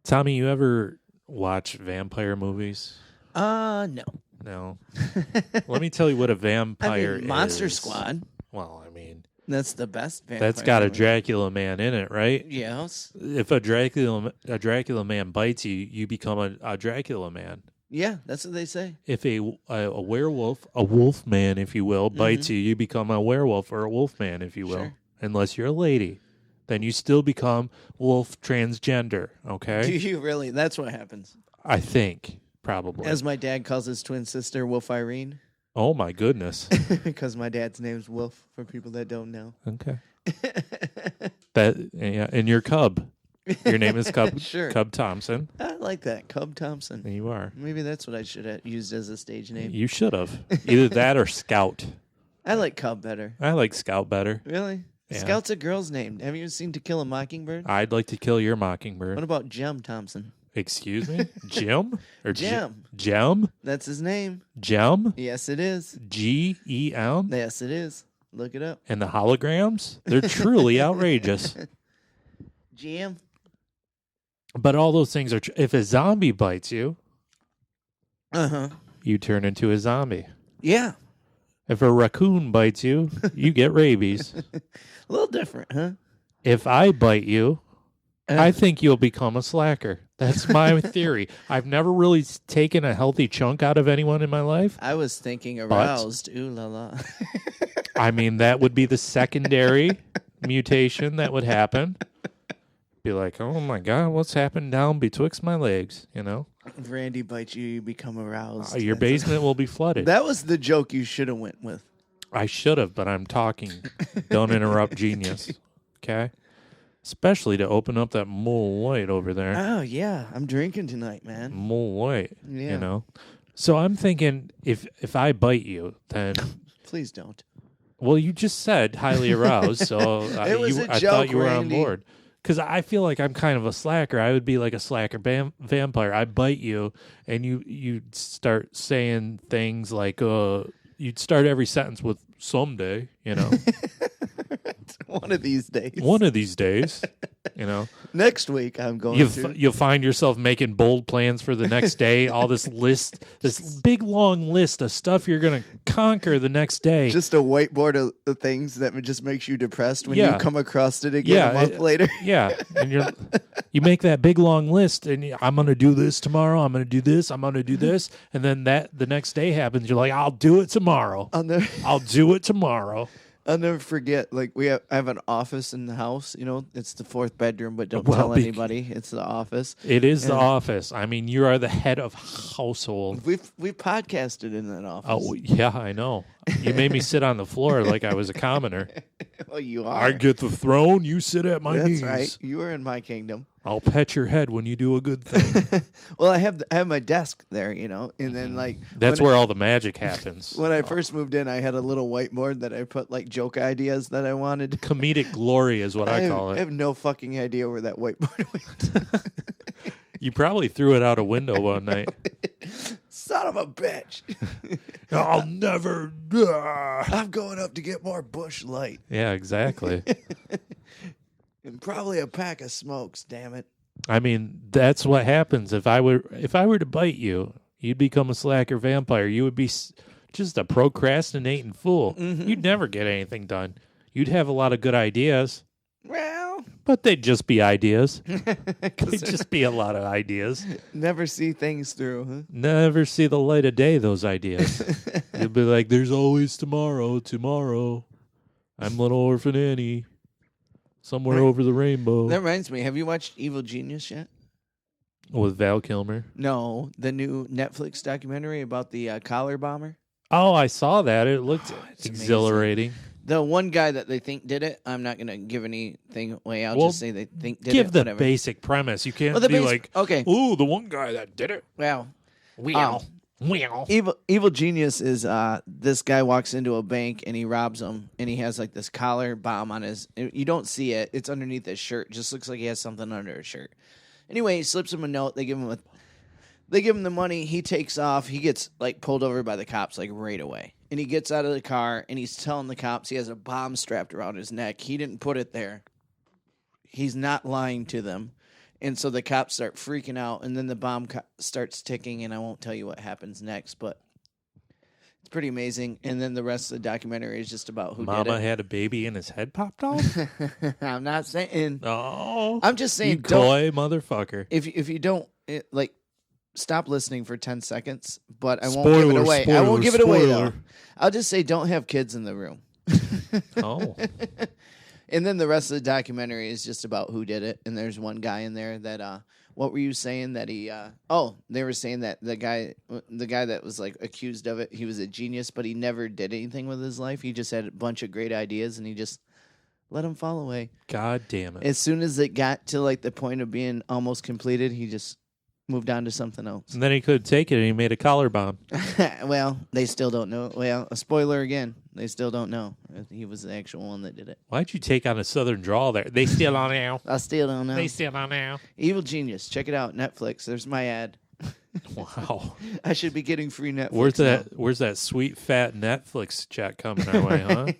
Tommy, you ever watch vampire movies? No. No. Let me tell you what a vampire Monster is. Squad. Well, I mean, That's the best vampire that's got a movie. Dracula man in it, right? Yes. If a Dracula man bites you, you become a Dracula man. Yeah, that's what they say. If a werewolf, a wolf man, if you will, bites you, you become a werewolf or a wolf man, if you will. Sure. Unless you're a lady. Then you still become wolf transgender, okay? Do you really? That's what happens. I think, probably. As my dad calls his twin sister, Wolf Irene. Oh, my goodness. Because my dad's name's Wolf, for people that don't know. Okay. And your cub. Your name is Cub Sure. Cub Thompson. I like that. Cub Thompson. You are. Maybe that's what I should have used as a stage name. You should have. Either that or Scout. I like Cub better. I like Scout better. Really? Yeah. Scout's a girl's name. Have you seen To Kill a Mockingbird? I'd like to kill your mockingbird. What about Jem Thompson? Excuse me? Jim? Or Jem. Jem? That's his name. Jem? Yes, it is. Gem? Yes, it is. Look it up. And the holograms? They're truly outrageous. Jem. But all those things are if a zombie bites you, you turn into a zombie. Yeah. If a raccoon bites you, you get rabies. A little different, huh? If I bite you, I think you'll become a slacker. That's my theory. I've never really taken a healthy chunk out of anyone in my life. I was thinking aroused. Ooh la la. I mean, that would be the secondary mutation that would happen. Be like, oh my God, what's happened down betwixt my legs, you know? If Randy bites you, you become aroused. Your basement will be flooded. That was the joke you should have went with. I should have, but I'm talking. Don't interrupt genius, okay? Especially to open up that Mull Light over there. Oh, yeah. I'm drinking tonight, man. Mull Light, Yeah. you know? So I'm thinking if I bite you, then... Please don't. Well, you just said highly aroused, so It was a I joke, thought you were Randy. on board. Because I feel like I'm kind of a slacker. I would be like a slacker vampire. I bite you, and you'd start saying things like, you'd start every sentence with someday, you know. One of these days. One of these days, you know. Next week, I'm going You'll find yourself making bold plans for the next day. All this big long list of stuff you're going to conquer the next day. Just a whiteboard of things that just makes you depressed when you come across it again a month later. Yeah, and you make that big long list, and I'm going to do this tomorrow. I'm going to do this. I'm going to do this, and then the next day happens. You're like, I'll do it tomorrow. I'll do it tomorrow. I'll never forget. Like I have an office in the house. You know, it's the fourth bedroom, but don't tell anybody. It's the office. It is the office. I mean, you are the head of household. We've podcasted in that office. Oh yeah, I know. You made me sit on the floor like I was a commoner. Well, you are. I get the throne. You sit at my knees. That's right. You are in my kingdom. I'll pet your head when you do a good thing. Well, I have my desk there, you know, and then like that's where all the magic happens. When I first moved in, I had a little whiteboard that I put like joke ideas that I wanted. Comedic glory is what I call it. I have no fucking idea where that whiteboard went. You probably threw it out a window one night. Son of a bitch. I'll never. I'm going up to get more Bush Light. Yeah, exactly. And probably a pack of smokes, damn it. I mean, that's what happens. If I were to bite you, you'd become a slacker vampire. You would be just a procrastinating fool. Mm-hmm. You'd never get anything done. You'd have a lot of good ideas. Well, but they'd just be ideas. They'd just be a lot of ideas. Never see things through, huh? Never see the light of day, those ideas. You'll be like, there's always tomorrow. I'm Little Orphan Annie. Somewhere over the rainbow. That reminds me, have you watched Evil Genius yet? With Val Kilmer? No, the new Netflix documentary about the collar bomber. Oh, I saw that. It looked exhilarating. Amazing. The one guy that they think did it, I'm not going to give anything away. I'll just say they think did it. Give the whatever. basic premise. You can't be like, okay, ooh, the one guy that did it. Well, Well. Evil Genius is this guy walks into a bank and he robs them, and he has like this collar bomb on his. You don't see it; it's underneath his shirt. It just looks like he has something under his shirt. Anyway, he slips him a note. They give him the money. He takes off. He gets like pulled over by the cops like right away, and he gets out of the car and he's telling the cops he has a bomb strapped around his neck. He didn't put it there. He's not lying to them. And so the cops start freaking out, and then the bomb starts ticking, and I won't tell you what happens next, but it's pretty amazing. And then the rest of the documentary is just about who did it. Mama had a baby and his head popped off? I'm not saying. Oh. I'm just saying. You coy motherfucker. If you don't, stop listening for 10 seconds, but I won't give it away. I won't give it away, though. I'll just say don't have kids in the room. Oh. And then the rest of the documentary is just about who did it. And there's one guy in there that, what were you saying that he, they were saying that the guy that was like accused of it, he was a genius, but he never did anything with his life. He just had a bunch of great ideas and he just let them fall away. God damn it. As soon as it got to like the point of being almost completed, he just moved on to something else. And then he couldn't take it and he made a collar bomb. Well, they still don't know. Well, a spoiler again. They still don't know if he was the actual one that did it. Why'd you take on a southern drawl there? They still don't know. I still don't know. They still don't know. Evil Genius. Check it out. Netflix. There's my ad. Wow. I should be getting free Netflix. Where's that sweet fat Netflix check coming our way, huh?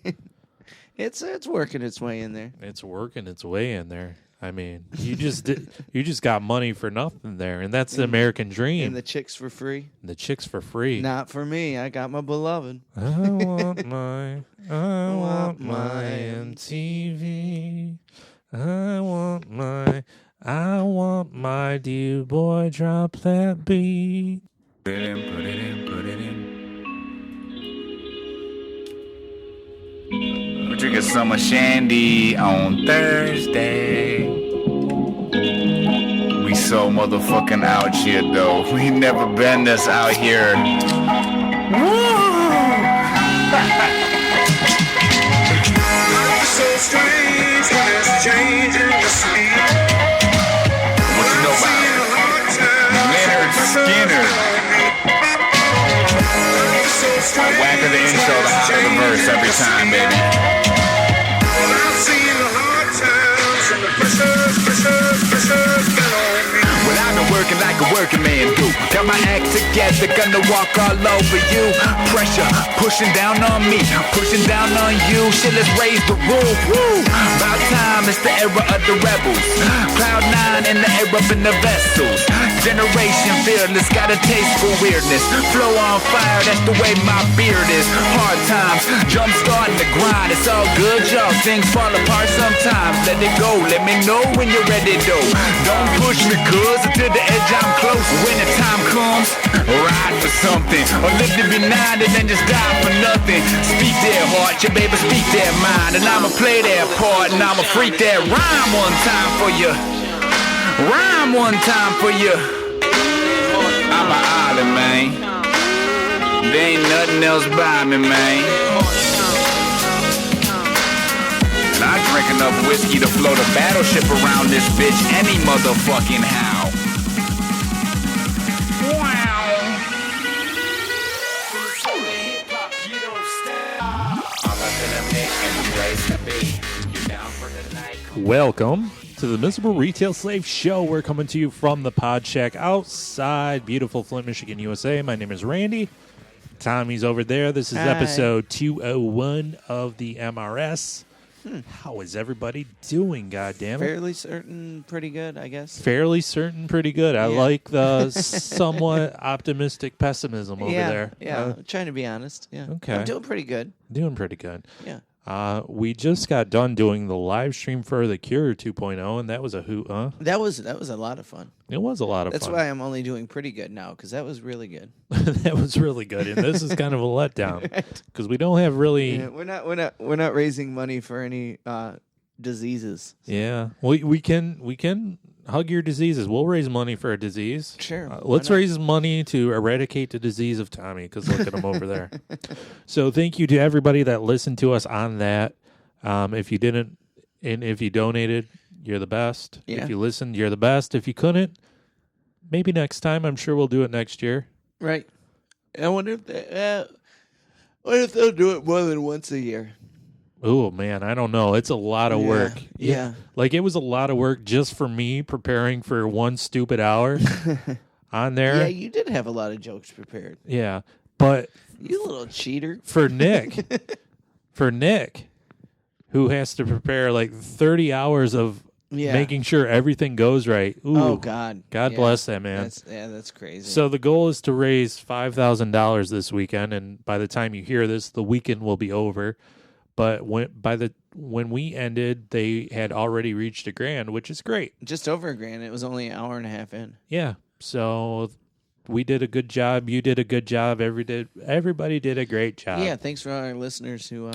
It's working its way in there. It's working its way in there. I mean, you just got money for nothing there, and that's the American dream. And the chicks for free. The chicks for free. Not for me. I got my beloved. I want my MTV. I want my dear boy, drop that beat. Put it in. We're drinking summer shandy on Thursday. We so motherfucking out here, though. We never been this out here. So strange when it's changing the scene. What you know about Leonard Skinner? Whacker the intro, the hotter the verse every time, baby. I've seen the hard times and the pressures been on me. Well, I've been working like a working man do. Got my act together, gonna walk all over you. Pressure pushing down on me, pushing down on you. Shit, let's raise the roof. Woo! About time, it's the era of the rebels. Cloud 9 in the air up in the vessels. Generation fearless, got a taste for weirdness. Flow on fire, that's the way my beard is. Hard times, jump starting the grind. It's all good, y'all. Things fall apart sometimes. Let it go, let me know when you're ready, though. Don't push me, cuz until the edge I'm close. When the time comes, ride for something. Or live to be 9 and then just die for nothing. Speak their heart, your baby, speak their mind. And I'ma play their part and I'ma freak that rhyme one time for you. Rhyme one time for you. I'm an island, man. There ain't nothing else by me, man. And I drink enough whiskey to float a battleship around this bitch any motherfucking how. Welcome to the Miserable Retail Slave Show. We're coming to you from the Pod Shack outside beautiful Flint, Michigan, USA. My name is Randy. Tommy's over there. This is episode 201 of the MRS. How is everybody doing, goddammit? Fairly certain, pretty good, I guess. Fairly certain, pretty good. I like the somewhat optimistic pessimism over there. Yeah, trying to be honest. Yeah. Okay. I'm doing pretty good. Doing pretty good. Yeah. We just got done doing the live stream for The Cure 2.0, and that was a hoot, huh? That was a lot of fun. It was a lot of That's fun. why I'm only doing pretty good now, because that was really good. That was really good, and this is kind of a letdown because we don't have really. Yeah, we're not raising money for any diseases. Yeah, we can hug your diseases. We'll raise money for a disease. Sure. Let's raise money to eradicate the disease of Tommy, because look at him over there. So thank you to everybody that listened to us on that. If you didn't, and if you donated, you're the best. Yeah. If you listened, you're the best. If you couldn't, maybe next time. I'm sure we'll do it next year. Right. I wonder if they'll do it more than once a year. Oh, man, I don't know. It's a lot of work. Yeah. Like, it was a lot of work just for me preparing for one stupid hour on there. Yeah, you did have a lot of jokes prepared. Yeah. But you little cheater. For Nick, who has to prepare like 30 hours of making sure everything goes right. Ooh, Oh God. God bless that man. That's crazy. So the goal is to raise $5,000 this weekend, and by the time you hear this, the weekend will be over. But when we ended, they had already reached $1,000, which is great. just over $1,000. It was only an hour and a half in. Yeah. So we did a good job. You did a good job. Everybody did a great job. Yeah. Thanks for our listeners who.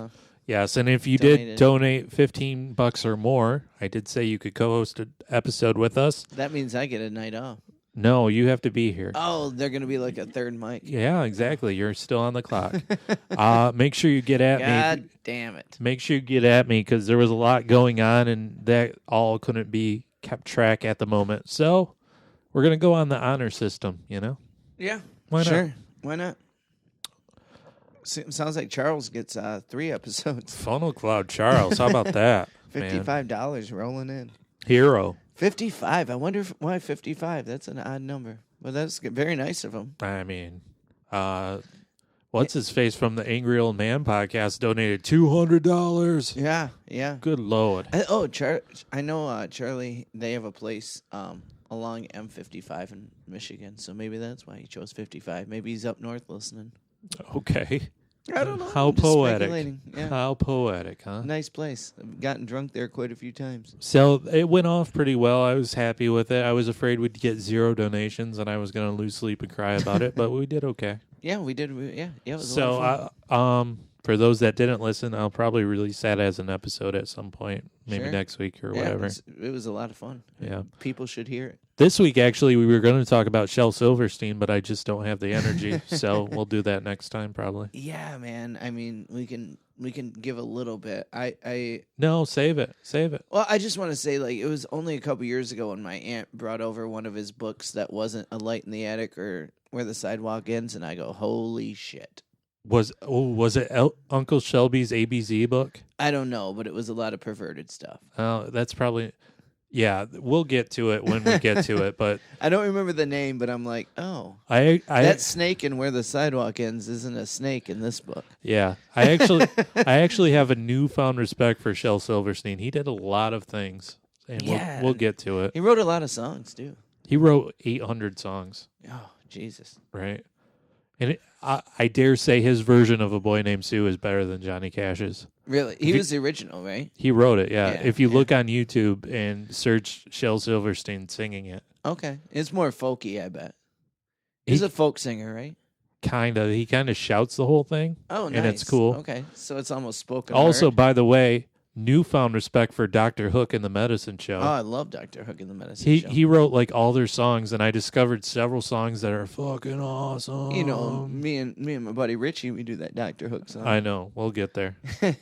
Yes, and if you Donated. did donate $15 or more, I did say you could co-host an episode with us. That means I get a night off. No, you have to be here. Oh, they're gonna be like a third mic. Yeah, exactly. You're still on the clock. Make sure you get at me. God damn it. Make sure you get at me because there was a lot going on, and that all couldn't be kept track at the moment. So we're gonna go on the honor system. Yeah. Why not? Sure. Why not? Sounds like Charles gets 3 episodes. Funnel Cloud Charles. How about that? man? $55 rolling in. Hero. 55. I wonder why 55. That's an odd number. But that's very nice of him. I mean, what's his face from the Angry Old Man podcast donated $200. Yeah, yeah. Good Lord. I know Charlie, they have a place along M55 in Michigan, so maybe that's why he chose 55. Maybe he's up north listening. Okay. I don't know. How I'm just poetic. speculating. Yeah. How poetic, huh? Nice place. I've gotten drunk there quite a few times. So it went off pretty well. I was happy with it. I was afraid we'd get 0 donations and I was going to lose sleep and cry about it, but we did okay. Yeah, we did. Yeah, it was a lot of fun. So for those that didn't listen, I'll probably release that as an episode at some point, maybe Sure. next week or Yeah, whatever. it was a lot of fun. Yeah. People should hear it. This week, actually, we were going to talk about Shel Silverstein, but I just don't have the energy, so we'll do that next time probably. Yeah, man. I mean, we can give a little bit. No, save it. Well, I just want to say, like, it was only a couple years ago when my aunt brought over one of his books that wasn't A Light in the Attic or Where the Sidewalk Ends, and I go, holy shit. Was it Uncle Shelby's ABZ book? I don't know, but it was a lot of perverted stuff. Oh, that's probably... Yeah, we'll get to it when we get to it, but... I don't remember the name, but I'm like, oh. That snake in Where the Sidewalk Ends isn't a snake in this book. Yeah. I actually have a newfound respect for Shel Silverstein. He did a lot of things, and we'll get to it. He wrote a lot of songs, too. He wrote 800 songs. Oh, Jesus. Right? And I dare say his version of A Boy Named Sue is better than Johnny Cash's. Really? He was the original, right? He wrote it, yeah. Yeah, If you look on YouTube and search Shel Silverstein singing it. Okay. It's more folky, I bet. He's a folk singer, right? Kinda. He kind of shouts the whole thing. Oh, nice. And it's cool. Okay. So it's almost spoken Also, word. by the way, newfound respect for Dr. Hook and the Medicine Show. Oh, I love Dr. Hook and the Medicine Show. He wrote like all their songs, and I discovered several songs that are fucking awesome. You know, me and my buddy Richie, we do that Dr. Hook song. I know. We'll get there.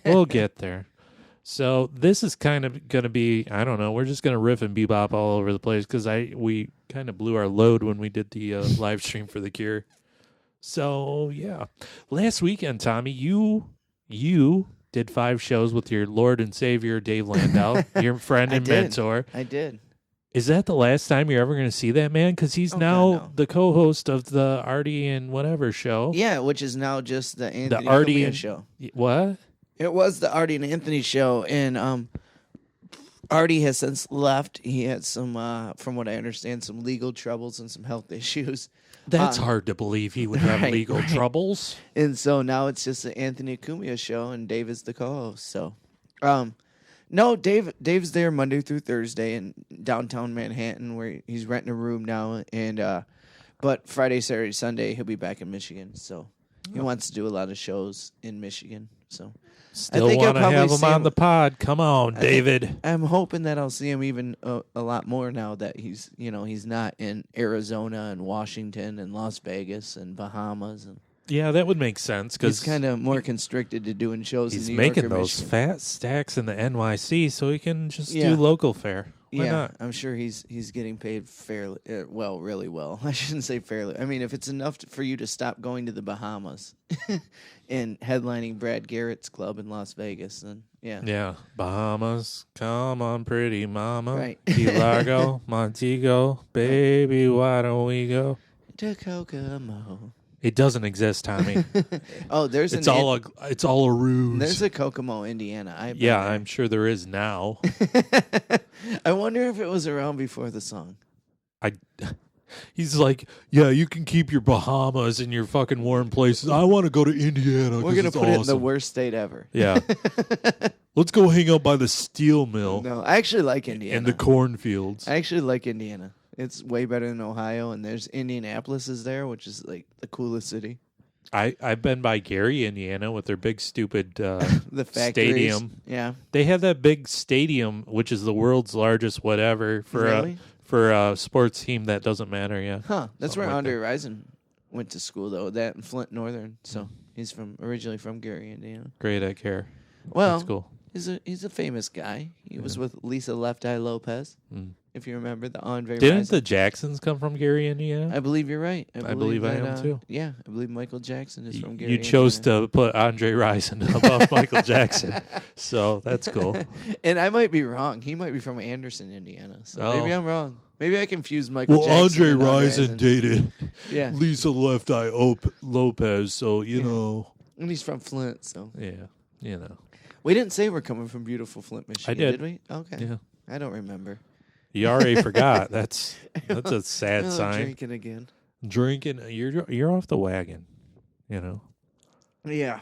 We'll get there. So this is kind of going to be, I don't know, we're just going to riff and bebop all over the place because we kind of blew our load when we did the live stream for The Cure. So, yeah. Last weekend, Tommy, you did 5 shows with your Lord and Savior, Dave Landau, your friend and mentor. I did. Is that the last time you're ever going to see that man? Because he's now the co-host of the Artie and whatever show. Yeah, which is now just the Anthony the Artie Cumia and, show. What? It was the Artie and Anthony show, and Artie has since left. He had some, from what I understand, some legal troubles and some health issues. That's hard to believe he would have legal troubles. And so now it's just the Anthony Cumia show, and Dave is the co-host. So, no, Dave's there Monday through Thursday in downtown Manhattan, where he's renting a room now. And but Friday, Saturday, Sunday, he'll be back in Michigan. So he wants to do a lot of shows in Michigan. So still want to have him on the pod. Come on, David. I'm hoping that I'll see him even a lot more now that he's not in Arizona and Washington and Las Vegas and Bahamas and. Yeah, that would make sense because he's kind of more constricted to doing shows. He's in New York making or those Michigan. fat stacks in the NYC, so he can just do local fare. Why not? I'm sure he's getting paid fairly really well. I shouldn't say fairly. I mean, if it's enough for you to stop going to the Bahamas and headlining Brad Garrett's club in Las Vegas, then yeah. Yeah, Bahamas, come on, pretty mama. Right. Key Largo, Montego, baby, why don't we go To Kokomo. It doesn't exist, Tommy. Oh, there's it's all a ruse. There's a Kokomo, Indiana. I'm sure there is now. I wonder if it was around before the song. He's like, yeah, you can keep your Bahamas and your fucking warm places. I want to go to Indiana. We're gonna put it in the worst state ever. Yeah. Let's go hang out by the steel mill. No, I actually like Indiana and the cornfields. I actually like Indiana. It's way better than Ohio, and there's Indianapolis is there, which is like the coolest city. I've been by Gary, Indiana, with their big stupid the stadium. Yeah, they have that big stadium, which is the world's largest whatever for a sports team that doesn't matter. Yeah, That's where Andre Rison went to school though. That in Flint Northern. So he's originally from Gary, Indiana. Great, I care. Well, that's cool. He's a famous guy. He was with Lisa Left Eye Lopez. If you remember the Andre Didn't Rison. the Jacksons come from Gary, Indiana? I believe you're right. I believe I am too. Yeah, I believe Michael Jackson is from Gary. You chose to put Andre Rison above Michael Jackson, so that's cool. And I might be wrong. He might be from Anderson, Indiana. So maybe I'm wrong. Maybe I confused Michael Jackson. Well, Andre Rison dated Lisa Left Eye Lopez, so you know. And he's from Flint, so yeah, you know. We didn't say we're coming from beautiful Flint, Michigan, did we? Okay. Yeah. I don't remember. You already forgot. That's a sad sign. Drinking again. Drinking. You're off the wagon. You know. Yeah.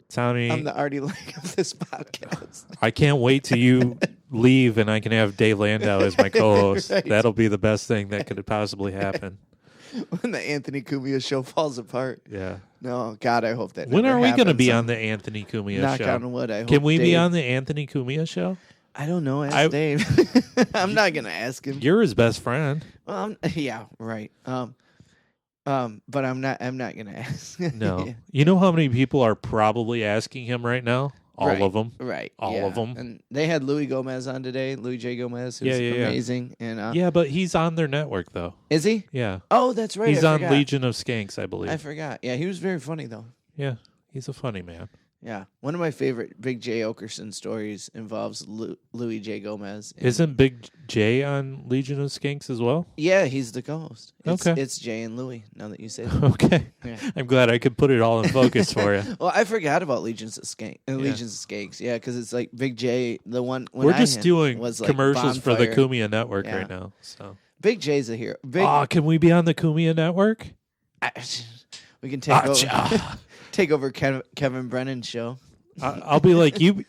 Tommy, I'm the Artie Lang of this podcast. I can't wait till you leave and I can have Dave Landau as my co-host. Right. That'll be the best thing that could possibly happen. When the Anthony Cumia show falls apart. Yeah. No, God, I hope that. When never are we going to happens. be on the Anthony Cumia Knock show? on wood. I hope Can we be Dave- on the Anthony Cumia show? I don't know. Ask Dave. I'm not gonna ask him. You're his best friend. Well, yeah, right. But I'm not gonna ask. No. Yeah. You know how many people are probably asking him right now? All of them. Right. All of them. And they had Louis Gomez on today. Louis J. Gomez, who's amazing. And Yeah, but he's on their network though. is he? Yeah. Oh, that's right. He's I on forgot. Legion of Skanks, I believe. I forgot. Yeah, he was very funny though. Yeah. He's a funny man. Yeah, one of my favorite Big J. Okerson stories involves Louis J. Gomez. Isn't Big J on Legion of Skanks as well? Yeah, he's the co-host. Okay. It's Jay and Louis, now that you say that. Okay. Yeah. I'm glad I could put it all in focus for you. Well, I forgot about Legions of Skanks. Yeah, because it's like Big J, the one when We're I just had doing was like commercials for the Bonfire. Kumia Network Yeah. right now. So, Big J's a hero. can we be on the Kumia Network? We can take over, Achha. take over Kevin Brennan's show. I'll be like, you.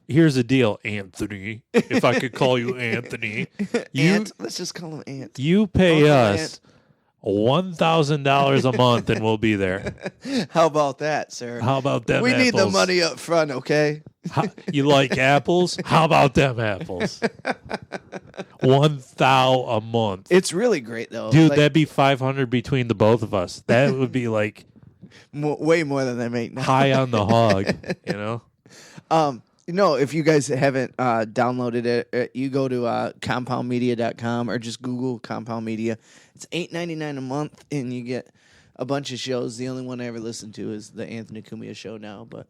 Here's the deal, Anthony. If I could call you Anthony, Ant. Let's just call him Ant. you pay Uncle us $1,000 a month, and we'll be there. How about that, sir? How about them? We need the apples? money up front, okay? You like apples? How about them apples? $1,000 a month. It's really great though, Dude, like, that'd be $500 between the both of us. That would be like way more than they make now. high on the hog, you know? No, if you guys haven't downloaded it, you go to compoundmedia.com or just Google Compound Media. It's $8.99 a month, and you get a bunch of shows. The only one I ever listen to is the Anthony Cumia show now, but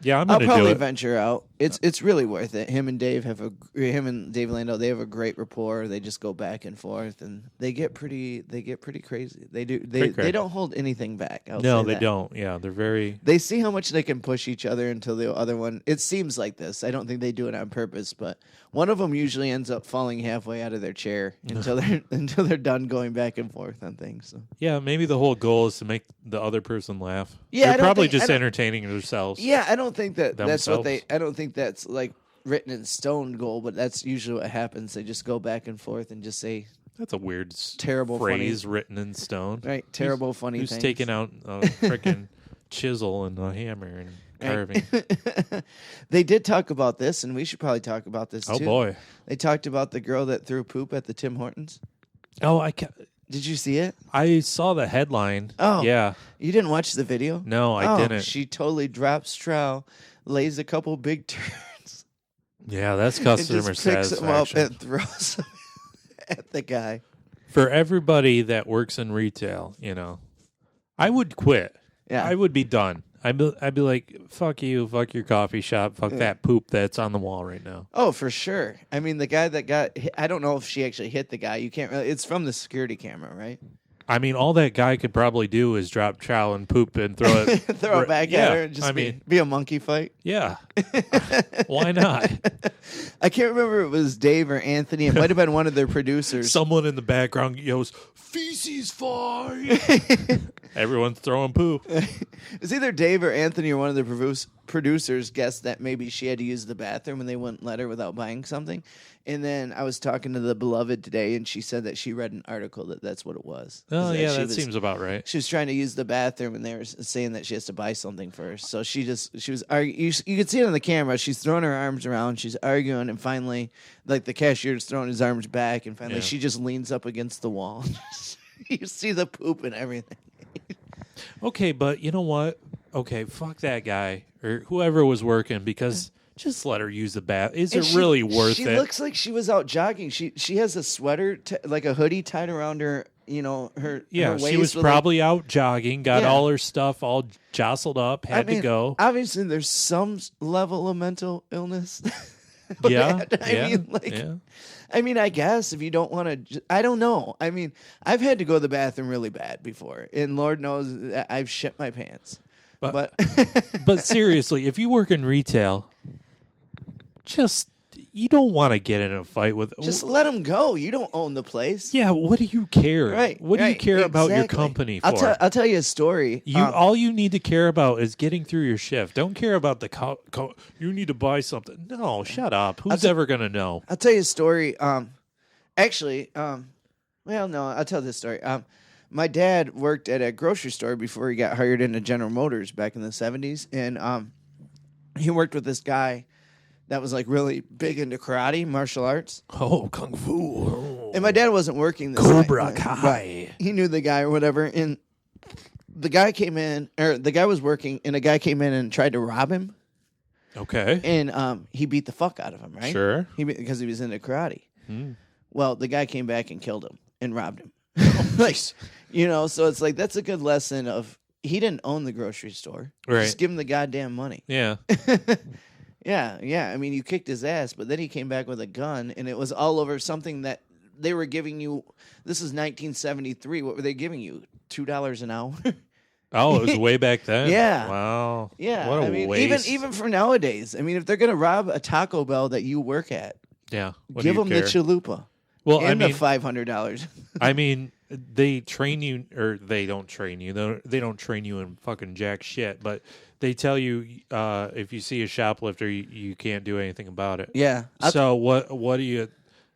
Yeah, I'm I'll gonna do probably it. venture out. It's really worth it. Him and Dave Landau, they have a great rapport. They just go back and forth, and they get pretty crazy. They do. They don't hold anything back. No, they don't. Yeah, they're very. They see how much they can push each other until the other one. It seems like this. I don't think they do it on purpose, but one of them usually ends up falling halfway out of their chair until they're done going back and forth on things. So. Yeah, maybe the whole goal is to make the other person laugh. Yeah, they're I don't probably think- just entertaining themselves. Yeah, I don't think that's what Themselves. I don't think that's like written in stone goal, but that's usually what happens. They just go back and forth and just say That's a weird Terrible, phrase written in stone. right, terrible, funny Who's things. taking out a freaking chisel and a hammer and carving? They did talk about this, and we should probably talk about this Oh too. boy! They talked about the girl that threw poop at the Tim Hortons. Oh, Did you see it? I saw the headline. Oh. yeah. You didn't watch the video? No, I didn't. She totally drops trowel, lays a couple big turns, Yeah, that's and customer just picks them up satisfaction. and throws them at the guy. For everybody that works in retail, I would quit. Yeah. I would be done. I'd be like, fuck you, fuck your coffee shop, fuck that poop that's on the wall right now. Oh, for sure. I mean, the guy that got hit, I don't know if she actually hit the guy. You can't really, it's from the security camera, right? I mean, all that guy could probably do is drop chow and poop and throw it. Throw it back at her and just be a monkey fight. Yeah. Why not? I can't remember if it was Dave or Anthony. It might have been one of their producers. Someone in the background yells, "Feces fight!" Everyone's throwing poop. It was either Dave or Anthony or one of the producers guessed that maybe she had to use the bathroom and they wouldn't let her without buying something. And then I was talking to the beloved today, and she said that she read an article that's what it was. Oh, yeah, that seems about right. She was trying to use the bathroom, and they were saying that she has to buy something first. So she was arguing. You could see it on the camera. She's throwing her arms around. She's arguing, and finally, like the cashier's throwing his arms back, and finally she just leans up against the wall. You see the poop and everything. Okay, but you know what? Okay, fuck that guy or whoever was working because just let her use the bath. Is it really worth it? She looks like she was out jogging. She has a sweater, like a hoodie tied around her, her waist. She was probably out jogging, got all her stuff all jostled up, had to go. Obviously, there's some level of mental illness. I mean, I guess if you don't want to, I don't know. I mean, I've had to go to the bathroom really bad before, and Lord knows that I've shit my pants. But seriously, if you work in retail, you don't want to get in a fight with. Just let them go. You don't own the place. Yeah, what do you care? Right. What do you care about your company for? I'll tell you a story. All you need to care about is getting through your shift. Don't care about the you need to buy something. No, shut up. Who's ever going to know? I'll tell you a story. Well, no, I'll tell this story. My dad worked at a grocery store before he got hired into General Motors back in the 70s. And he worked with this guy that was like really big into karate, martial arts. Oh, kung fu. And my dad wasn't working this Cobra Kai. He knew the guy or whatever. And the guy came in, or the guy was working, and a guy came in and tried to rob him. Okay. And he beat the fuck out of him, right? Sure. Because he was into karate. Well, the guy came back and killed him and robbed him. So it's like that's a good lesson of he didn't own the grocery store. Right. Just give him the goddamn money. Yeah. Yeah. I mean, you kicked his ass, but then he came back with a gun, and it was all over something that they were giving you. This is 1973. What were they giving you? $2 an hour? Oh, it was way back then. Yeah. Wow. Yeah. What a waste. Even for nowadays. I mean, if they're gonna rob a Taco Bell that you work at, give them the chalupa. Well, and the $500. I mean, they train you, or they don't train you. They don't train you in fucking jack shit. But they tell you if you see a shoplifter, you can't do anything about it. Yeah. So what do you?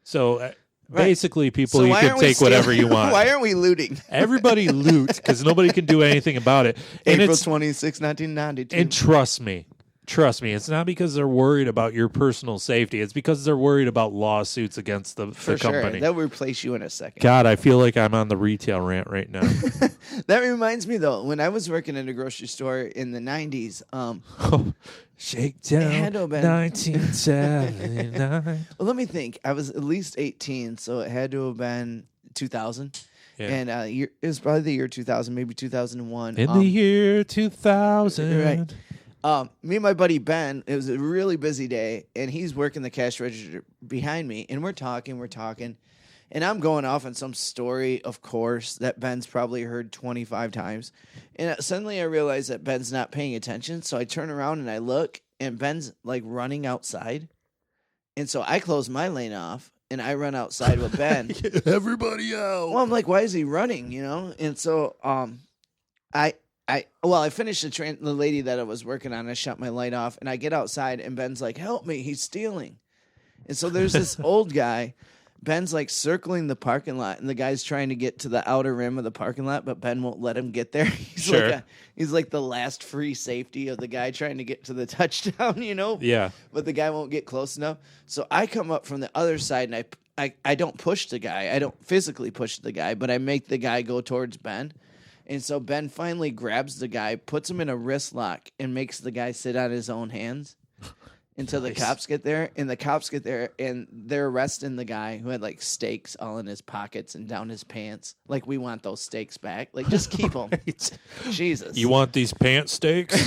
So basically, people, you can take whatever you want. Why aren't we looting? Everybody loot because nobody can do anything about it. And April 26, 1992. And trust me, it's not because they're worried about your personal safety. It's because they're worried about lawsuits against the company. Sure. They'll replace you in a second. God, I feel like I'm on the retail rant right now. That reminds me, though, when I was working in a grocery store in the 90s. Shakedown 1979. Well, let me think. I was at least 18, so it had to have been 2000. Yeah. And it was probably the year 2000, maybe 2001. In the year 2000. Right. Me and my buddy Ben, it was a really busy day, and he's working the cash register behind me, and we're talking, and I'm going off on some story, of course, that Ben's probably heard 25 times, and suddenly I realize that Ben's not paying attention, so I turn around and I look, and Ben's like running outside, and so I close my lane off, and I run outside with Ben. Get everybody out. Well, I'm like, why is he running, And so I finished the lady that I was working on. I shut my light off, and I get outside, and Ben's like, help me, he's stealing. And so there's this old guy. Ben's like circling the parking lot, and the guy's trying to get to the outer rim of the parking lot, but Ben won't let him get there. He's like the last free safety of the guy trying to get to the touchdown, Yeah. But the guy won't get close enough. So I come up from the other side, and I don't push the guy. I don't physically push the guy, but I make the guy go towards Ben. And so Ben finally grabs the guy, puts him in a wrist lock, and makes the guy sit on his own hands until the cops get there. And the cops get there, and they're arresting the guy who had, like, stakes all in his pockets and down his pants. Like, we want those stakes back. Like, just keep them. Jesus. You want these pants stakes?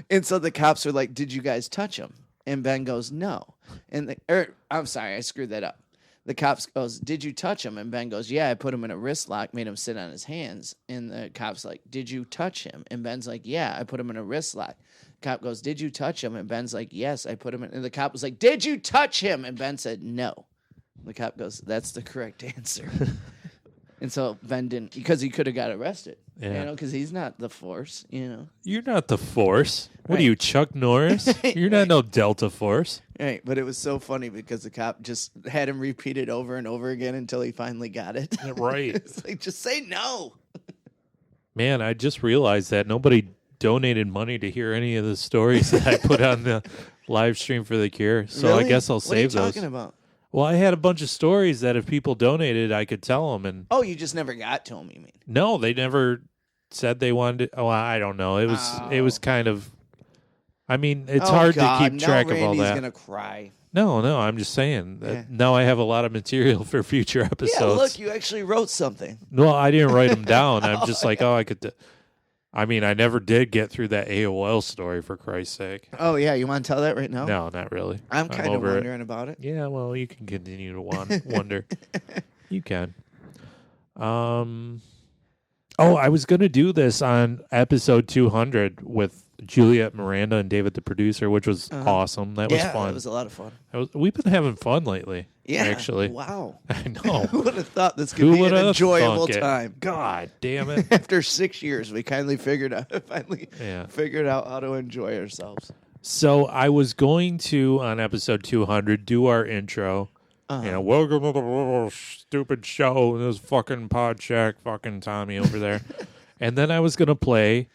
And so the cops are like, did you guys touch him? And Ben goes, no. I'm sorry, I screwed that up. the cops goes, "Did you touch him?" And Ben goes, "Yeah, I put him in a wrist lock, made him sit on his hands." And the cop's like, "Did you touch him?" And Ben's like, "Yeah, I put him in a wrist lock." Cop goes, "Did you touch him?" And Ben's like, "Yes, I put him in." And the cop was like, "Did you touch him?" And Ben said, "No." The cop goes, "That's the correct answer." And so Ben didn't, because he could have got arrested. Yeah. You know, because he's not the Force, you know. You're not the Force. What Right. are you, Chuck Norris? You're not no Delta Force. Right, but it was so funny because the cop just had him repeat it over and over again until he finally got it. Right. It's like, just say no. Man, I just realized that nobody donated money to hear any of the stories that I put on the live stream for the Cure. So Really? I guess I'll What are you save those. talking about? Well, I had a bunch of stories that if people donated, I could tell them. And Oh, you just never got to him, you mean? no, they never said they wanted to. Oh, I don't know. It was kind of. I mean, it's hard God, to keep track now of all Randy's that. gonna cry. No, I'm just saying that Yeah. now I have a lot of material for future episodes. Yeah, look, you actually wrote something. No, I didn't write them down. I'm just like, I could. I mean, I never did get through that AOL story, for Christ's sake. Oh, yeah, you want to tell that right now? No, not really. I'm kind of over it. wondering about it. Yeah, well, you can continue to wonder. You can. I was going to do this on episode 200 with Juliet Miranda and David, the producer, which was awesome. That was fun. That was a lot of fun. We've been having fun lately. Yeah, actually. Wow. I know. Who would have thought this could Who be an would have enjoyable thunk it? time? God damn it. After 6 years, we figured out Yeah. figured out how to enjoy ourselves. So I was going to, on episode 200, do our intro. You know, welcome to the stupid show. This fucking Podcheck, fucking Tommy over there. And then I was going to play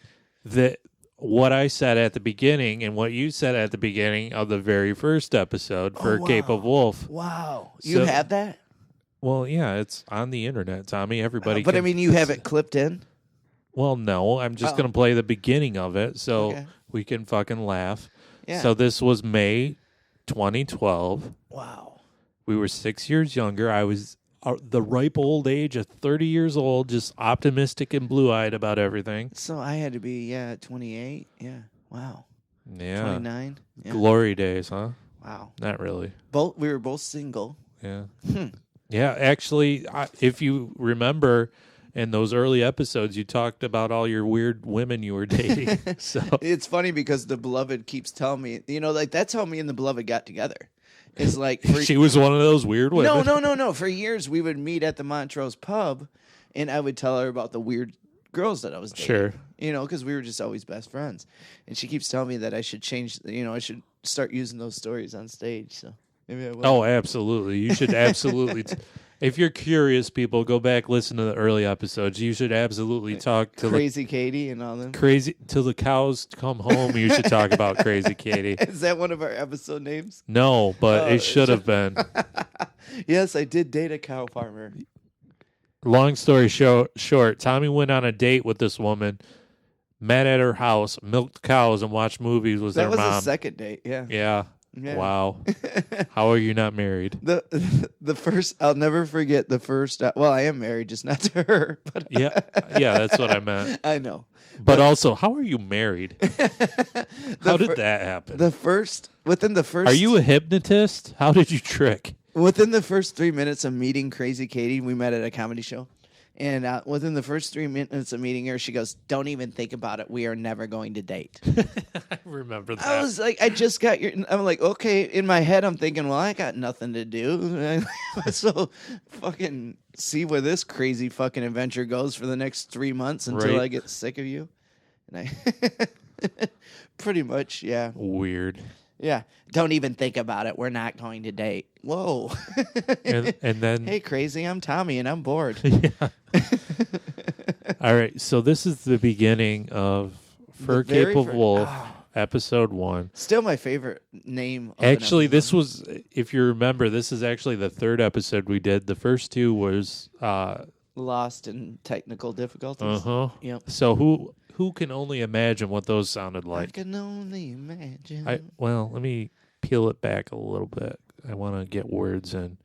what I said at the beginning and what you said at the beginning of the very first episode for Cape of Wolf. Wow. You So- have that? Well, yeah, it's on the internet, Tommy. Everybody But can, I mean, you have it clipped in? Well, no, I'm just going to play the beginning of it so Okay. we can fucking laugh. Yeah. So this was May 2012. Wow. We were 6 years younger. I was the ripe old age of 30 years old, just optimistic and blue-eyed about everything. So I had to be, 28. Yeah. Wow. Yeah. 29. Yeah. Glory days, huh? Wow. Not really. We were both single. Yeah. Yeah, actually, if you remember in those early episodes, you talked about all your weird women you were dating. So It's funny because the Beloved keeps telling me, like that's how me and the Beloved got together. It's like she was one of those weird women. No. For years we would meet at the Montrose pub, and I would tell her about the weird girls that I was dating. Sure. Because we were just always best friends. And she keeps telling me that I should change. I should start using those stories on stage. So maybe I will. Oh, absolutely. You should absolutely. If you're curious, people, go back, listen to the early episodes. You should absolutely talk to Crazy Katie and all them. Crazy till the cows come home. You should talk about Crazy Katie. Is that one of our episode names? No, but it should have been. Yes, I did date a cow farmer. Long story short, Tommy went on a date with this woman, met at her house, milked cows, and watched movies with That her was mom. a second date. Yeah. Yeah. Yeah. Wow. How are you not married? The first, I'll never forget the first. Well, I am married, just not to her. But Yeah. Yeah, that's what I meant. I know. But also, how are you married? How did fir- that happen? Within the first. Are you a hypnotist? How did you trick? Within the first 3 minutes of meeting Crazy Katie, we met at a comedy show. And within the first 3 minutes of meeting her, she goes, "Don't even think about it. We are never going to date." I remember that. I was like, I just got your. I'm like, okay. In my head, I'm thinking, well, I got nothing to do, so fucking see where this crazy fucking adventure goes for the next 3 months until Right. I get sick of you. And I, pretty much, yeah, Weird. yeah. Don't even think about it. We're not going to date. Whoa. And then Hey, crazy. I'm Tommy, and I'm bored. yeah. All right, so this is the beginning of For The very Cape of fir- Wolf, episode 1. Still my favorite name. Of an Actually, episode. this was, if you remember, this is actually the third episode we did. The first two was, Lost in technical difficulties. Yep. So who can only imagine what those sounded I like? can only imagine. Let me peel it back a little bit. I want to get words in.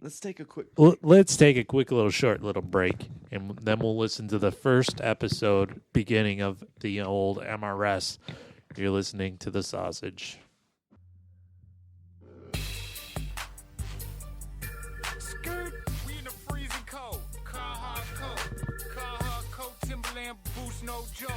Let's take a quick. Let's take a quick short little break, and then we'll listen to the first episode, beginning of the old MRS. You're listening to The Sausage. It's no joke.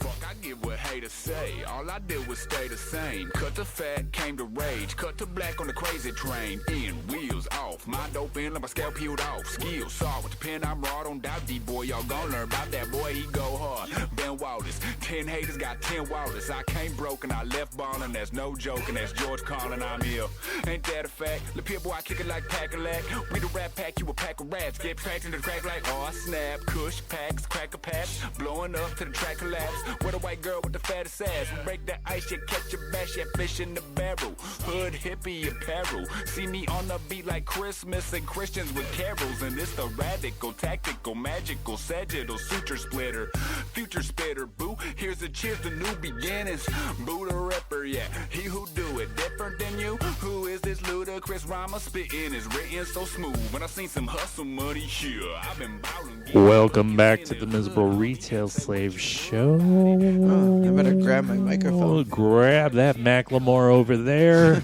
Fuck, I give what haters say. All I did was stay the same. Cut to fat, came to rage. Cut to black on the crazy train. In, wheels off. Mind open, let my scalp peeled off. Skills saw with the pen, I'm raw. Don't doubt D boy, y'all gon' learn about that boy. He go hard. Ben Wallace, 10 haters got 10 Wallace. I came broken, I left ballin'. That's no joking. That's George calling. I'm ill. Ain't that a fact? The pit boy, I kick it like Pack-a-Lack. We the rap pack, you a pack of rats. Get tracked in the crack like oh snap. Kush packs, cracker packs. Blowing up to the track collapse. With a white girl with the fattest ass. We break the ice, you catch a bass, you fish in the barrel. Hood hippie apparel. See me on the beat like Christmas and Christians with carols. And it's the radical, tactical, magical, sagittal, suture splitter. Future spitter, boo. Here's a cheers to new beginnings. Boo the Ripper, yeah. He who do it different than you. Who is this ludicrous rhymer? Spitting is written so smooth. When I seen some hustle money here, I've been bowling. Welcome back to the Miserable Retail Slave Show. I better grab my microphone. Grab that Macklemore over there.